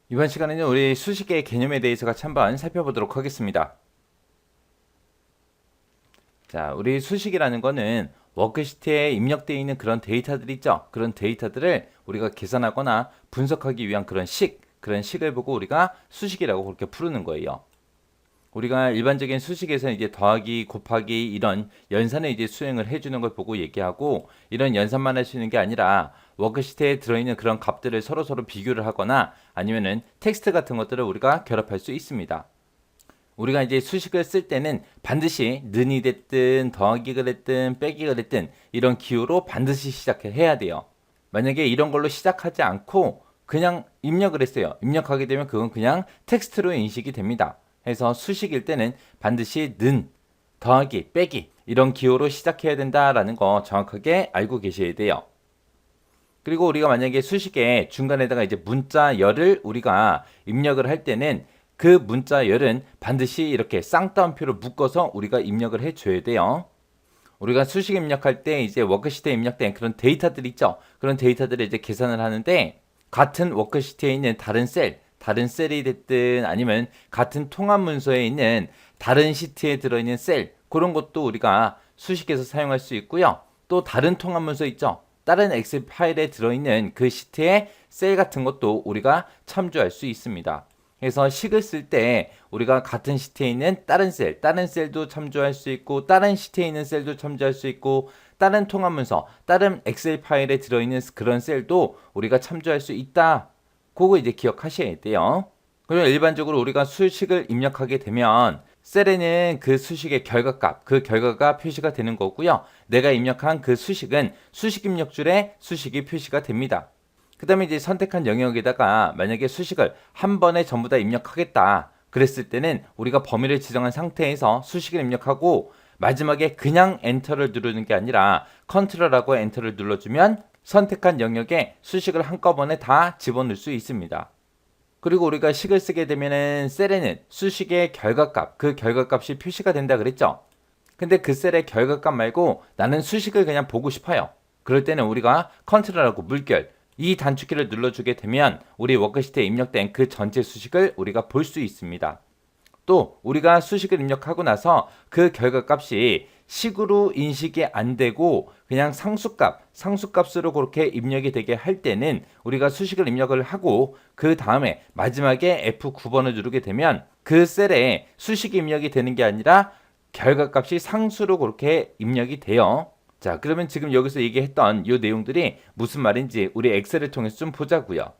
이번 시간에는 우리 수식의 개념에 대해서 같이 한번 살펴보도록 하겠습니다. 자, 우리 수식이라는 거는 워크시트에 입력되어 있는 그런 데이터들 있죠. 그런 데이터들을 우리가 계산하거나 분석하기 위한 그런 식을 보고 우리가 수식이라고 그렇게 부르는 거예요. 우리가 일반적인 수식에서는 이제 더하기, 곱하기 이런 연산을 이제 수행을 해주는 걸 보고 얘기하고, 이런 연산만 할 수 있는 게 아니라 워크시트에 들어있는 그런 값들을 서로 비교를 하거나 아니면은 텍스트 같은 것들을 우리가 결합할 수 있습니다. 우리가 이제 수식을 쓸 때는 반드시 는이 됐든 더하기가 됐든 빼기가 됐든 이런 기호로 반드시 시작해야 돼요. 만약에 이런 걸로 시작하지 않고 그냥 입력을 했어요. 입력하게 되면 그건 그냥 텍스트로 인식이 됩니다. 해서 수식일 때는 반드시 는, 더하기, 빼기 이런 기호로 시작해야 된다라는 거 정확하게 알고 계셔야 돼요. 그리고 우리가 만약에 수식에 중간에다가 이제 문자열을 우리가 입력을 할 때는 그 문자열은 반드시 이렇게 쌍따옴표로 묶어서 우리가 입력을 해줘야 돼요. 우리가 수식 입력할 때 이제 워크시트에 입력된 그런 데이터들 있죠. 그런 데이터들을 이제 계산을 하는데, 같은 워크시트에 있는 다른 셀이 됐든 아니면 같은 통합 문서에 있는 다른 시트에 들어있는 셀, 그런 것도 우리가 수식에서 사용할 수 있고요. 또 다른 통합 문서 있죠. 다른 엑셀 파일에 들어있는 그 시트의 셀 같은 것도 우리가 참조할 수 있습니다. 그래서 식을 쓸 때 우리가 같은 시트에 있는 다른 셀도 참조할 수 있고, 다른 시트에 있는 셀도 참조할 수 있고, 다른 통합 문서, 다른 엑셀 파일에 들어있는 그런 셀도 우리가 참조할 수 있다. 그거 이제 기억하셔야 돼요. 그리고 일반적으로 우리가 수식을 입력하게 되면 셀에는 그 수식의 결과값, 그 결과가 표시가 되는 거고요. 내가 입력한 그 수식은 수식 입력줄에 수식이 표시가 됩니다. 그 다음에 이제 선택한 영역에다가 만약에 수식을 한 번에 전부 다 입력하겠다 그랬을 때는 우리가 범위를 지정한 상태에서 수식을 입력하고, 마지막에 그냥 엔터를 누르는 게 아니라 컨트롤하고 엔터를 눌러주면 선택한 영역에 수식을 한꺼번에 다 집어넣을 수 있습니다. 그리고 우리가 식을 쓰게 되면은 셀에는 수식의 결과값, 그 결과값이 표시가 된다 그랬죠. 근데 그 셀의 결과값 말고 나는 수식을 그냥 보고 싶어요. 그럴 때는 우리가 컨트롤하고 물결, 이 단축키를 눌러주게 되면 우리 워크시트에 입력된 그 전체 수식을 우리가 볼 수 있습니다. 또 우리가 수식을 입력하고 나서 그 결과값이 식으로 인식이 안 되고 그냥 상수값으로 그렇게 입력이 되게 할 때는 우리가 수식을 입력을 하고 그 다음에 마지막에 F9번을 누르게 되면 그 셀에 수식이 입력이 되는 게 아니라 결과값이 상수로 그렇게 입력이 돼요. 자, 그러면 지금 여기서 얘기했던 이 내용들이 무슨 말인지 우리 엑셀을 통해서 좀 보자고요.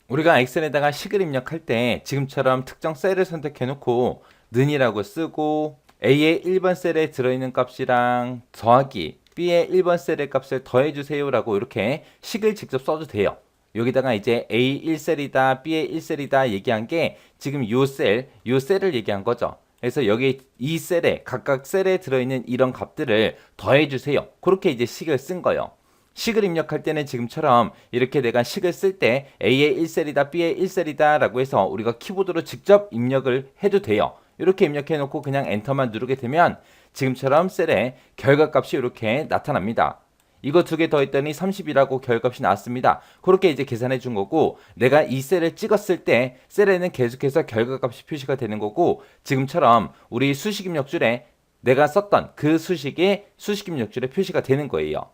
우리가 엑셀에다가 식을 입력할 때 지금처럼 특정 셀을 선택해 놓고 는이라고 쓰고, A의 1번 셀에 들어있는 값이랑 더하기 B의 1번 셀의 값을 더해주세요 라고 이렇게 식을 직접 써도 돼요. 여기다가 이제 A 1셀이다 B의 1셀이다 얘기한 게 지금 요 셀을 얘기한 거죠. 그래서 여기 이 셀에 각각 셀에 들어있는 이런 값들을 더해주세요. 그렇게 이제 식을 쓴 거예요. 식을 입력할 때는 지금처럼 이렇게 내가 식을 쓸 때 A의 1셀이다 B의 1셀이다 라고 해서 우리가 키보드로 직접 입력을 해도 돼요. 이렇게 입력해 놓고 그냥 엔터만 누르게 되면 지금처럼 셀에 결과값이 이렇게 나타납니다. 이거 두 개 더했더니 30이라고 결과값이 나왔습니다. 그렇게 이제 계산해 준 거고, 내가 이 셀을 찍었을 때 셀에는 계속해서 결과값이 표시가 되는 거고, 지금처럼 우리 수식 입력줄에 내가 썼던 그 수식이 수식 입력줄에 표시가 되는 거예요.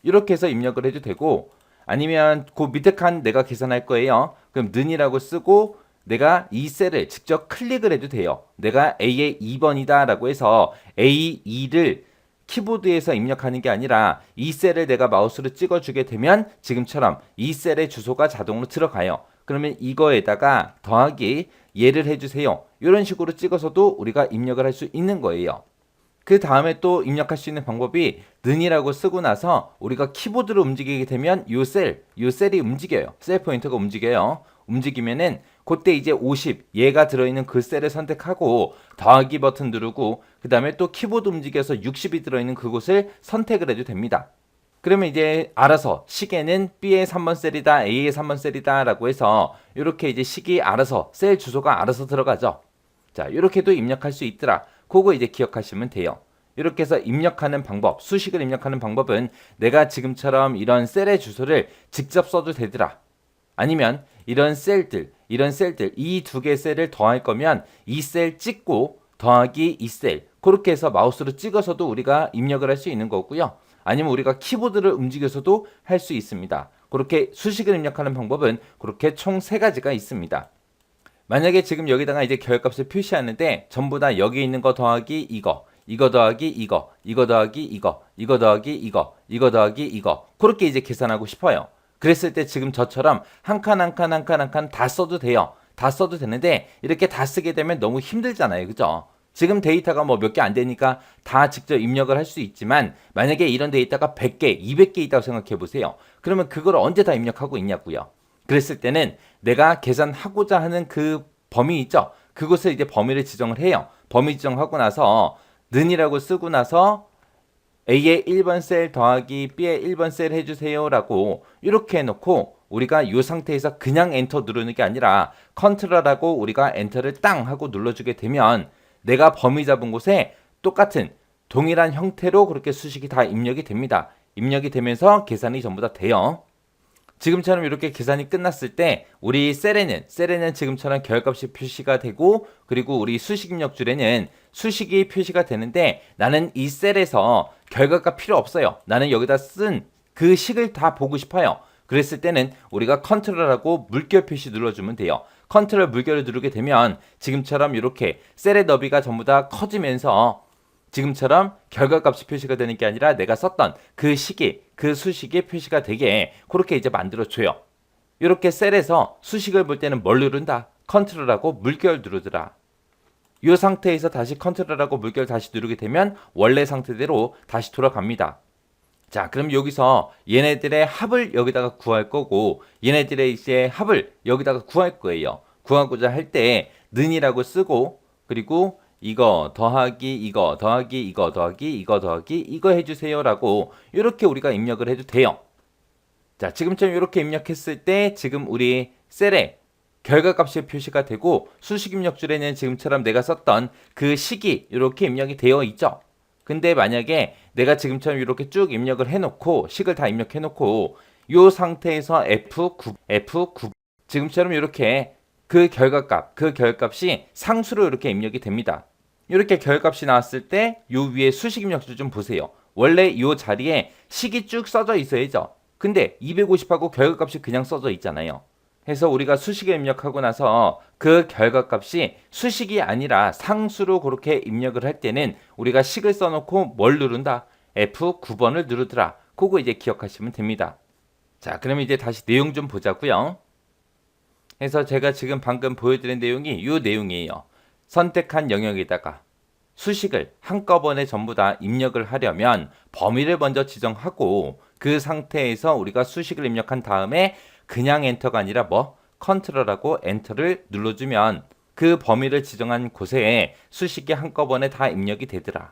이렇게 해서 입력을 해도 되고, 아니면 그 밑에 칸 내가 계산할 거예요. 그럼 는이라고 쓰고 내가 이 셀을 직접 클릭을 해도 돼요. 내가 A의 2번이다 라고 해서 A2를 키보드에서 입력하는 게 아니라 이 셀을 내가 마우스로 찍어주게 되면 지금처럼 이 셀의 주소가 자동으로 들어가요. 그러면 이거에다가 더하기 얘를 해주세요. 이런 식으로 찍어서도 우리가 입력을 할 수 있는 거예요. 그 다음에 또 입력할 수 있는 방법이 는이라고 쓰고 나서 우리가 키보드로 움직이게 되면 요 셀이 움직여요. 셀 포인터가 움직여요. 움직이면은 그때 이제 50 얘가 들어있는 그 셀을 선택하고 더하기 버튼 누르고 그 다음에 또 키보드 움직여서 60이 들어있는 그곳을 선택을 해도 됩니다. 그러면 이제 알아서 식에는 B의 3번 셀이다 A의 3번 셀이다 라고 해서 이렇게 이제 식이 알아서 셀 주소가 알아서 들어가죠. 자, 이렇게도 입력할 수 있더라. 그거 이제 기억하시면 돼요. 이렇게 해서 입력하는 방법, 수식을 입력하는 방법은 내가 지금처럼 이런 셀의 주소를 직접 써도 되더라. 아니면 이런 셀들 이 두 개 셀을 더할 거면 이 셀 찍고 더하기 이 셀 그렇게 해서 마우스로 찍어서도 우리가 입력을 할 수 있는 거고요. 아니면 우리가 키보드를 움직여서도 할 수 있습니다. 그렇게 수식을 입력하는 방법은 그렇게 총 3가지가 있습니다. 만약에 지금 여기다가 이제 결값을 표시하는데 전부 다 여기 있는 거 더하기 이거 더하기 이거 더하기 이거 더하기 이거 더하기 이거 그렇게 이제 계산하고 싶어요. 그랬을 때 지금 저처럼 한 칸 한 칸 한 칸 한 칸 다 써도 돼요. 다 써도 되는데 이렇게 다 쓰게 되면 너무 힘들잖아요. 그죠? 지금 데이터가 뭐 몇 개 안 되니까 다 직접 입력을 할 수 있지만 만약에 이런 데이터가 100개, 200개 있다고 생각해 보세요. 그러면 그걸 언제 다 입력하고 있냐고요. 그랬을 때는 내가 계산하고자 하는 그 범위 있죠. 그곳을 이제 범위를 지정을 해요. 범위 지정하고 나서 는이라고 쓰고 나서 A의 1번 셀 더하기 B의 1번 셀 해주세요 라고 이렇게 해놓고 우리가 이 상태에서 그냥 엔터 누르는 게 아니라 컨트롤하고 우리가 엔터를 땅 하고 눌러주게 되면 내가 범위 잡은 곳에 똑같은 동일한 형태로 그렇게 수식이 다 입력이 됩니다. 입력이 되면서 계산이 전부 다 돼요. 지금처럼 이렇게 계산이 끝났을 때 우리 셀에는 지금처럼 결값이 표시가 되고 그리고 우리 수식 입력줄에는 수식이 표시가 되는데 나는 이 셀에서 결과가 필요 없어요. 나는 여기다 쓴 그 식을 다 보고 싶어요. 그랬을 때는 우리가 컨트롤하고 물결 표시 눌러주면 돼요. 컨트롤 물결을 누르게 되면 지금처럼 이렇게 셀의 너비가 전부 다 커지면서 지금처럼 결과값이 표시가 되는 게 아니라 내가 썼던 그 식이 그 수식이 표시가 되게 그렇게 이제 만들어줘요. 이렇게 셀에서 수식을 볼 때는 뭘 누른다? 컨트롤하고 물결 누르더라. 이 상태에서 다시 컨트롤하고 물결 다시 누르게 되면 원래 상태대로 다시 돌아갑니다. 자, 그럼 여기서 얘네들의 합을 여기다가 구할 거고 얘네들의 이제 합을 여기다가 구할 거예요. 구하고자 할 때 는이라고 쓰고 그리고 이거 더하기 이거 더하기 이거 더하기 이거 더하기 이거 해주세요 라고 이렇게 우리가 입력을 해도 돼요. 자, 지금처럼 이렇게 입력했을 때 지금 우리 셀에 결과값이 표시가 되고 수식 입력줄에는 지금처럼 내가 썼던 그 식이 이렇게 입력이 되어 있죠. 근데 만약에 내가 지금처럼 이렇게 쭉 입력을 해놓고 식을 다 입력해놓고 이 상태에서 F9 지금처럼 이렇게 그 결값이 상수로 이렇게 입력이 됩니다. 이렇게 결값이 나왔을 때 요 위에 수식 입력줄 좀 보세요. 원래 요 자리에 식이 쭉 써져 있어야죠. 근데 250하고 결과값이 그냥 써져 있잖아요. 해서 우리가 수식을 입력하고 나서 그 결과값이 수식이 아니라 상수로 그렇게 입력을 할 때는 우리가 식을 써놓고 뭘 누른다? F9번을 누르더라. 그거 이제 기억하시면 됩니다. 자, 그러면 이제 다시 내용 좀 보자고요. 해서 제가 지금 방금 보여드린 내용이 이 내용이에요. 선택한 영역에다가 수식을 한꺼번에 전부 다 입력을 하려면 범위를 먼저 지정하고 그 상태에서 우리가 수식을 입력한 다음에 그냥 엔터가 아니라 컨트롤하고 엔터를 눌러주면 그 범위를 지정한 곳에 수식이 한꺼번에 다 입력이 되더라.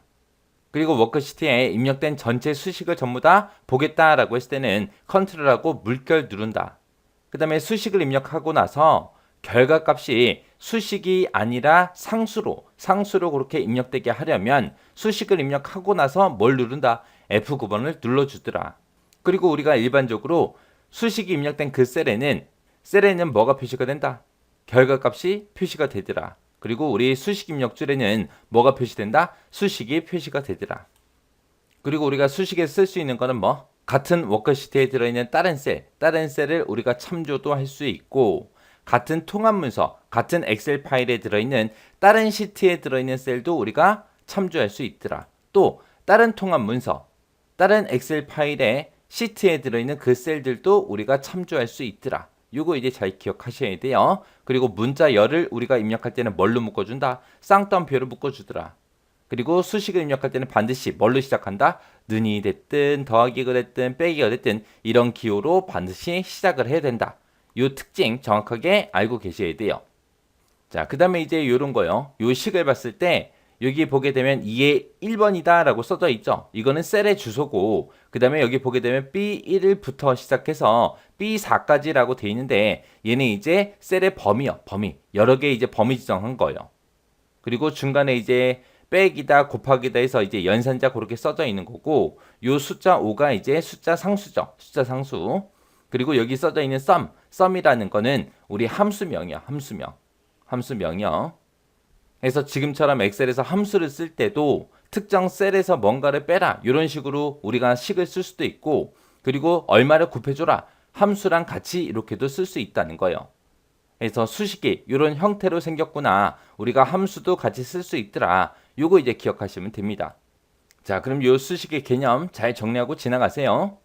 그리고 워크시트에 입력된 전체 수식을 전부 다 보겠다라고 했을 때는 컨트롤하고 물결 누른다. 그 다음에 수식을 입력하고 나서 결과값이 수식이 아니라 상수로 그렇게 입력되게 하려면 수식을 입력하고 나서 뭘 누른다? F9번을 눌러주더라. 그리고 우리가 일반적으로 수식이 입력된 그 셀에는 뭐가 표시가 된다? 결과값이 표시가 되더라. 그리고 우리 수식 입력줄에는 뭐가 표시된다? 수식이 표시가 되더라. 그리고 우리가 수식에 쓸 수 있는 거는 같은 워크시트에 들어있는 다른 셀을 우리가 참조도 할 수 있고 같은 통합 문서, 같은 엑셀 파일에 들어있는 다른 시트에 들어있는 셀도 우리가 참조할 수 있더라. 또 다른 통합 문서, 다른 엑셀 파일에 시트에 들어있는 그 셀들도 우리가 참조할 수 있더라. 요거 이제 잘 기억하셔야 돼요. 그리고 문자열을 우리가 입력할 때는 뭘로 묶어준다? 쌍따옴표로 묶어주더라. 그리고 수식을 입력할 때는 반드시 뭘로 시작한다? 는이 됐든 더하기가 됐든 빼기가 됐든 이런 기호로 반드시 시작을 해야 된다. 요 특징 정확하게 알고 계셔야 돼요. 자, 그 다음에 이제 요런 거요. 요 식을 봤을 때 여기 보게 되면 2의 1번이다 라고 써져 있죠. 이거는 셀의 주소고 그 다음에 여기 보게 되면 B1부터 시작해서 B4까지 라고 돼 있는데 얘는 이제 셀의 범위요. 범위. 여러 개 이제 범위 지정한 거예요. 그리고 중간에 이제 빼기다 곱하기다 해서 이제 연산자 그렇게 써져 있는 거고 요 숫자 5가 이제 숫자 상수죠. 숫자 상수. 그리고 여기 써져 있는 sum이라는 거는 우리 함수명이야. 함수명이요. 그래서 지금처럼 엑셀에서 함수를 쓸 때도 특정 셀에서 뭔가를 빼라 이런 식으로 우리가 식을 쓸 수도 있고, 그리고 얼마를 곱해줘라 함수랑 같이 이렇게도 쓸 수 있다는 거예요. 그래서 수식이 이런 형태로 생겼구나, 우리가 함수도 같이 쓸 수 있더라, 요거 이제 기억하시면 됩니다. 자, 그럼 요 수식의 개념 잘 정리하고 지나가세요.